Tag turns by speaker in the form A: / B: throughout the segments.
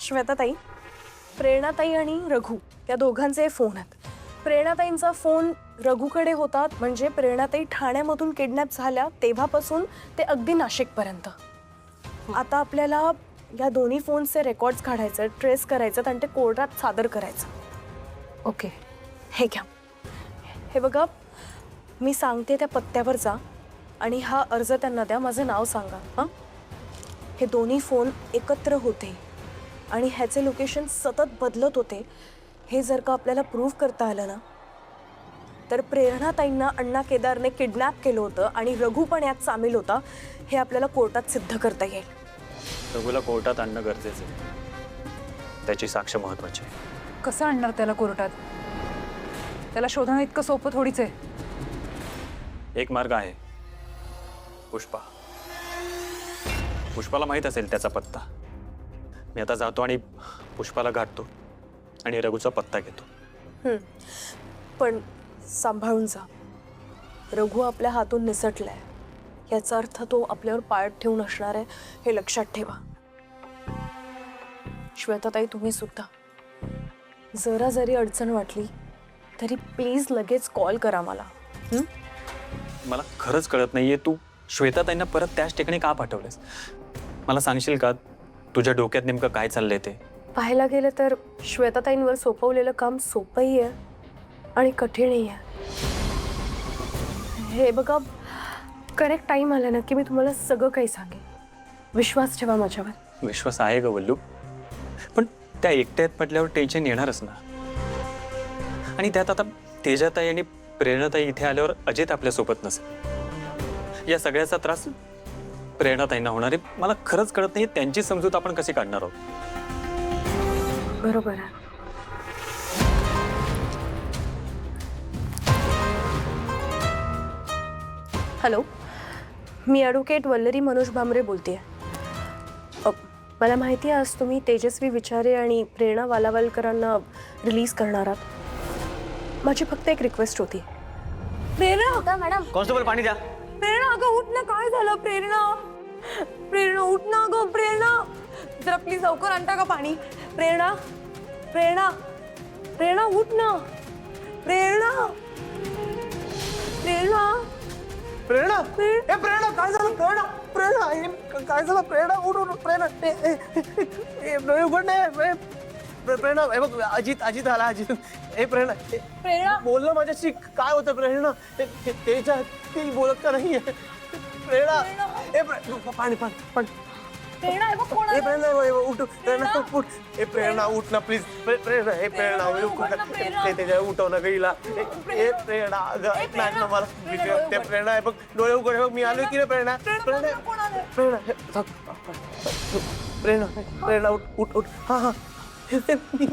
A: श्वेताताई, प्रेरणाताई आणि रघु या दोघांचे फोन आहेत. प्रेरणाताईंचा फोन रघुकडे होता, म्हणजे प्रेरणाताई ठाण्यामधून किडनॅप झाल्या तेव्हापासून ते अगदी नाशिकपर्यंत. आता आपल्याला या दोन्ही फोनचे रेकॉर्ड्स काढायचे, ट्रेस करायचे आणि ते कोर्टात सादर करायचं.
B: ओके,
A: हे घ्या. हे बघा, मी सांगते त्या पत्त्यावर जा आणि हा अर्ज त्यांना द्या. माझं नाव सांगा. हां, हे दोन्ही फोन एकत्र होते आणि ह्याचे लोकेशन सतत बदलत होते. हे जर का आपल्याला प्रूव्ह करता आलं ना, तर प्रेरणाताईंना अण्णा केदारने किडनॅप केलं होतं आणि रघु पण यात सामील होता, हे आपल्याला कोर्टात सिद्ध करता येईल.
C: रघुला कोर्टात आणणं गरजेचं आहे. त्याची साक्ष महत्वाची आहे.
B: कसं आणणार त्याला कोर्टात? त्याला शोधणं इतकं सोपं थोडीच आहे.
C: एक मार्ग आहे, पुष्पा. पुष्पाला माहीत असेल त्याचा पत्ता. मी आता जातो आणि पुष्पाला गाठतो आणि रघुचा पत्ता घेतो.
A: पण सांभाळून जा. रघु आपल्या हातून निसटलाय, याचा अर्थ तो आपल्यावर पाळत ठेवून असणार आहे, हे लक्षात ठेवा. श्वेताताई, तुम्ही सुद्धा जरा जरी अडचण वाटली तरी प्लीज लगेच कॉल करा मला.
C: मला खरंच कळत नाहीये, तू श्वेताताईंना परत त्याच ठिकाणी का पाठवलेस? मला सांगशील का तुझ्या डोक्यात नेमकं काय चाललंय ते?
A: पाहायला गेलं तर श्वेताताईंवर सोपवलेलं काम सोपंही आहे आणि कठीणही आहे. हे बघा, करेक्ट टाईम आला ना की मी तुम्हाला सगळं काही सांगेन. विश्वास ठेवा माझ्यावर.
C: विश्वास आहे ग वल्लू, पण त्या एकट्यात म्हटल्यावर टेन्शन येणारच ना. आणि त्यात आता तेजाताई आणि प्रेरणाताई इथे आल्यावर अजित आपल्यासोबत नसेल. या सगळ्याचा त्रास प्रेरणाताईंना होणार आहे. मला खरंच कळत नाही त्यांची समजूत आपण कशी काढणार आहोत.
A: बरोबर आहे. हॅलो, मी ॲडव्होकेट वल्लरी मनोज भामरे बोलतेय. मला माहिती आहे आज तुम्ही तेजस्वी विचारे आणि प्रेरणा वालावलकरांना रिलीज करणार आहात. माझी फक्त एक रिक्वेस्ट होती. प्रेरणा
D: मॅडम,
C: कॉन्स्टेबल पाणी द्या.
A: प्रेरणा, अगं उठ ना. काय झालं प्रेरणा? प्रेरणा उठ ना अगं. प्रेरणा, जरा प्लीज लवकर आणता का पाणी? प्रेरणा, प्रेरणा, प्रेरणा उठ ना. प्रेरणा, प्रेरणा,
E: प्रेरणा, ए प्रेरणा, काय झालं? प्रेरणा, प्रेरणा, काय झालं? प्रेरणा, उठ उठ. प्रेरणा, डोळे उघड नाही. प्रेरणा, हे बघ, अजित आला. अजित, ए प्रेरणा,
A: प्रेरणा
E: बोल ना माझ्याशी. काय होतं प्रेरणा? तेजा ती बोलत का नाहीये? प्रेरणा, ए पाणी पाणी पाणी.
A: प्रेरणा, हे बघ कोण
E: ए
A: आलं?
E: प्रेरणा, उठ. प्रेरणा, उठ. ए प्रेरणा, उठ ना प्लीज. प्रेरणा, ए प्रेरणा, तेजा उठव ना गईला. ए प्रेरणा, अगं नाही ना, मला भीती वाटते. प्रेरणा, हे बघ, डोळे उघड. हे बघ, मी आलोय की रे प्रेरणा. प्रेरणा, प्रेरणा, प्रेरणा, प्रेरणा, उठ उठ. हा हा,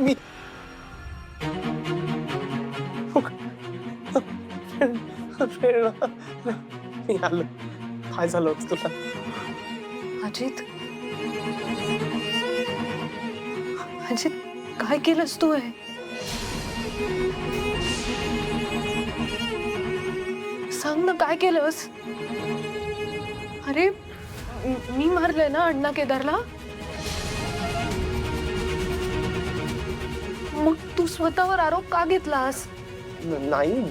E: मी प्रेरणा, मी आलो. काय झालं होतं तुला?
A: अजित, अजित, काय केलंस तू? हे सांग ना, काय केलंस? अरे, मी मारलंय ना अण्णा केदारला? मग तू स्वतःवर आरोप का घेतलास?
E: नाही.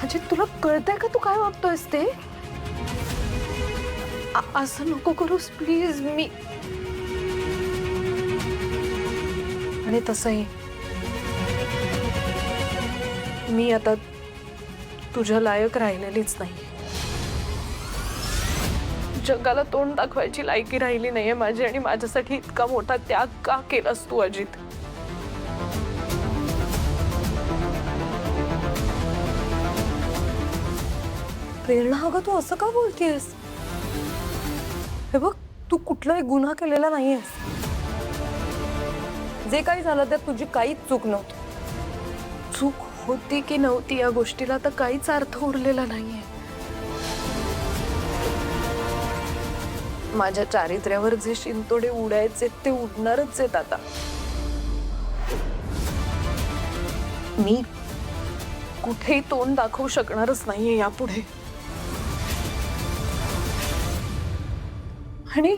A: अजित, तुला कळतंय का तू काय वागतोयस ते? असं नको करूस प्लीज. आणि तसंही मी आता तुझ्या लायक राहिलेलीच नाही. जगाला तोंड दाखवायची लायकी राहिली नाहीये माझी. आणि माझ्यासाठी इतका मोठा त्याग का केलास तू अजित? प्रेरणा, अगं तू असं का बोलतेस? हे बघ, तू कुठलाही गुन्हा केलेला नाहीयेस. जे काही झालं त्यात तुझी काहीच चूक नव्हती. चूक होती की नव्हती या गोष्टीला तर काहीच अर्थ उरलेला नाहीये. माझ्या चारित्र्यावर जे शिंतोडे उडायचे ते उडणारच आहेत आता. मी कुठेही तोंड दाखवू शकणारच नाहीये यापुढे. आणि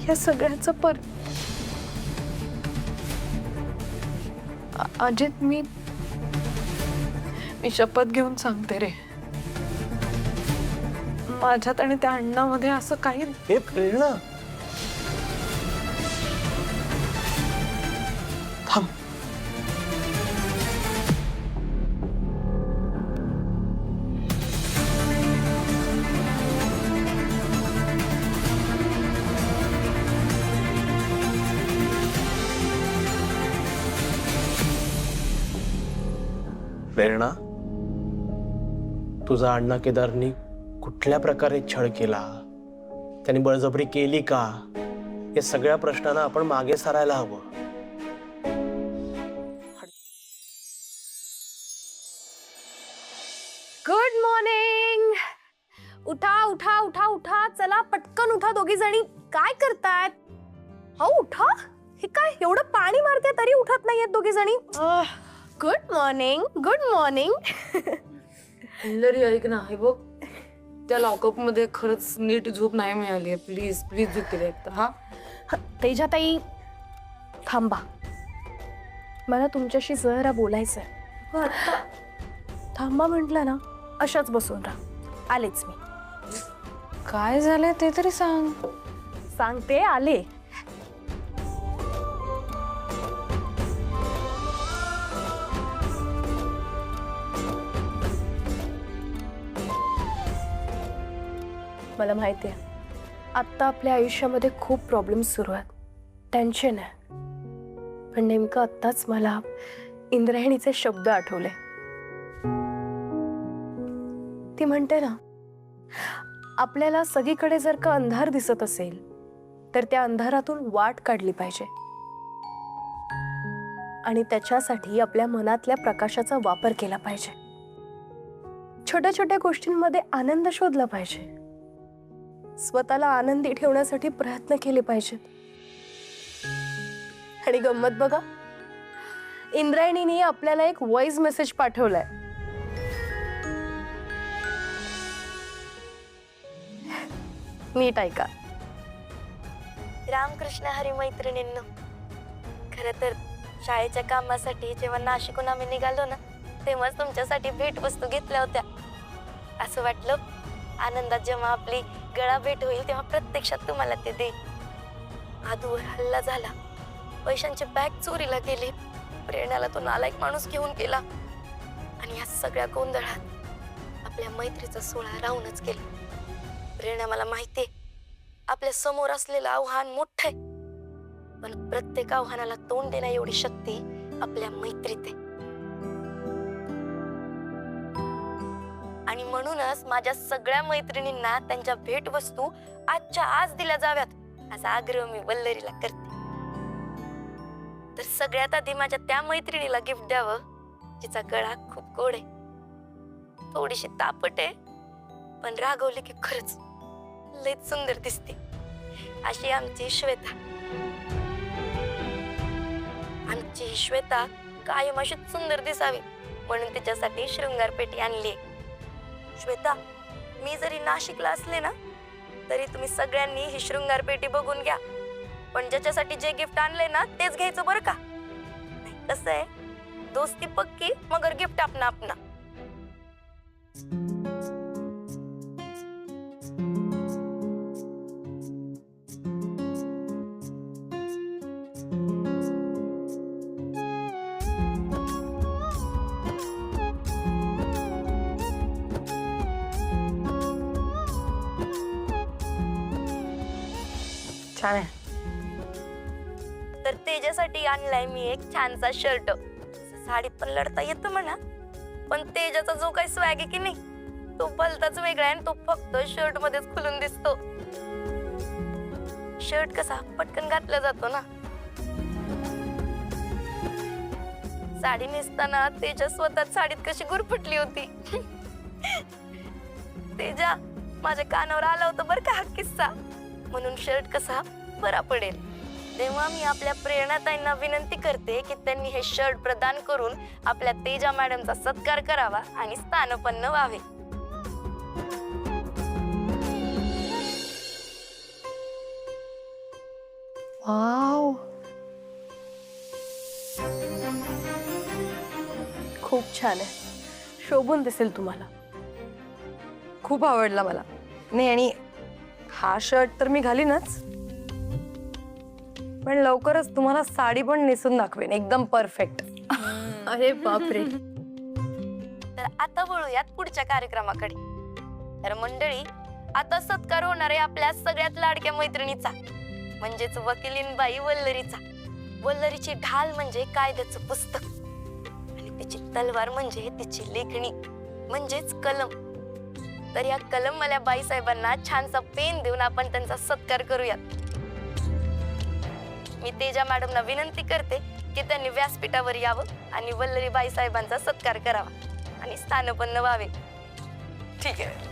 A: या सगळ्याचा अजित मी शपथ घेऊन सांगते रे, माझ्यात आणि त्या अण्णामध्ये असं काही
E: हे प्रेरणा थांब. प्रेरणा, तुझा अण्णा केदारनी कुठल्या प्रकारे छळ केला, त्यांनी बळजबरी केली का, या सगळ्या प्रश्नांना आपण मागे सारायला हवं.
A: Good morning. उठा उठा उठा उठा, चला पटकन उठा दोघी जणी. काय करतायत? हो उठा. हे काय एवढं पाणी मारते तरी उठत नाहीयेत दोघी जणी. Good morning, good morning.
D: लरी ऐक ना, हे बघ त्या लॉकअप मध्ये खरंच नीट झोप नाही मिळाली. प्लीज प्लीज झोप एकदा. हा
A: तेजाताई थांबा, मला तुमच्याशी जरा बोलायचंय. थांबा म्हटलं ना, अशाच बसून राहा. आलेच मी.
D: काय झालंय ते तरी सांग.
A: सांगते, आले. मला माहिती आहे आत्ता आपल्या आयुष्यामध्ये खूप प्रॉब्लेम्स सुरू आहेत, टेन्शन आहे. पण नेमकं आत्ताच मला इंद्रायणीचे शब्द आठवले. ती म्हणते ना, आपल्याला सगळीकडे जर का अंधार दिसत असेल तर त्या अंधारातून वाट काढली पाहिजे आणि त्याच्यासाठी आपल्या मनातल्या प्रकाशाचा वापर केला पाहिजे. छोट्या छोट्या गोष्टींमध्ये आनंद शोधला पाहिजे. स्वतःला आनंदी ठेवण्यासाठी प्रयत्न केले पाहिजेत. आणि गंमत बघा, इंद्रायणीने आपल्याला एक व्हॉइस मेसेज पाठवलाय. नीट ऐका.
F: रामकृष्ण हरी मैत्रिणींनो, खरं तर शाळेच्या कामासाठी जेव्हा नाशिकहून आम्ही निघालो ना, तेव्हाच तुमच्यासाठी भेटवस्तू घेतल्या होत्या. असं वाटलं आनंदात जेव्हा आपली गळा भेट होईल तेव्हा प्रत्यक्षात तुम्हाला ते दे. आदूवर हल्ला झाला, पैशांची बॅग चोरीला गेली, प्रेरणाला तो नालायक माणूस घेऊन गेला आणि या सगळ्या गोंधळात आपल्या मैत्रीचा सोहळा राहूनच गेला. प्रेरणा, मला माहितीये आपल्या समोर असलेलं आव्हान मोठं आहे, पण प्रत्येक आव्हानाला तोंड देण्या एवढी शक्ती आपल्या मैत्रीत आहे. आणि म्हणूनच माझ्या सगळ्या मैत्रिणींना त्यांच्या भेटवस्तू आजच्या आज दिल्या जाव्यात असा आग्रह मी वल्लरीला करते. तर सगळ्यात आधी माझ्या त्या मैत्रिणीला गिफ्ट द्यावं जिचा गळा खूप गोड आहे, थोडीशी तापट आहे, पण रागवली की खरंच लयच सुंदर दिसते, अशी आमची श्वेता. आमची ही श्वेता कायम अशी सुंदर दिसावी म्हणून तिच्यासाठी शृंगारपेटी आणली. श्वेता, मी जरी नाशिकला असले ना तरी तुम्ही सगळ्यांनी ही शृंगारपेटी बघून घ्या, पण ज्याच्यासाठी जे गिफ्ट आणले ना तेच घ्यायचं बरं का. कसं आहे, दोस्ती पक्की मगर गिफ्ट अपना अपना.
D: छान आहे.
F: तर तेजासाठी आणलाय मी एक छानसा शर्ट. साडीत पण लढता येतं म्हणा, पण तेजाचा जो काही स्वॅग आहे की नाही तो भलताच वेगळा आहे आणि तो फक्त शर्ट मध्येच खुलून दिसतो. शर्ट कसा पटकन घातला जातो ना. साडी नेसताना तेजा स्वतः साडीत कशी गुरफटली होती. तेजा, माझ्या कानावर आला होता बरं का हा किस्सा, म्हणून शर्ट कसा बरा पडेल. तेव्हा मी आपल्या प्रेरणाताईंना विनंती करते की त्यांनी हे शर्ट प्रदान करून आपल्या तेजा मॅडमचा सत्कार करावा आणि स्थानपन्न व्हावे.
A: वाव, खूप छान आहे, शोभून दिसेल तुम्हाला.
D: खूप आवडला मला. नाही, आणि हा शर्ट तर मी घालीनच, पण लवकरच तुम्हाला साडी पण नेसून दाखवेन, एकदम परफेक्ट.
A: अरे बापरे.
F: तर आता वळूयात पुढच्या कार्यक्रमाकडे. तर मंडळी, आता सत्कार होणार आहे आपल्या सगळ्यात लाडक्या मैत्रिणीचा, म्हणजेच वकिलीनबाई वल्लरीचा. वल्लरीची ढाल म्हणजे कायद्याचं पुस्तक, आणि तिची तलवार म्हणजे तिची लेखणी म्हणजेच कलम. तर या कलमवाल्या बाईसाहेबांना छानसा पेन देऊन आपण त्यांचा सत्कार करूयात. मी तेजा मॅडमना विनंती करते की त्यांनी व्यासपीठावर यावं आणि वल्लरी बाईसाहेबांचा सत्कार करावा आणि स्थानपन्न व्हावे. ठीक आहे.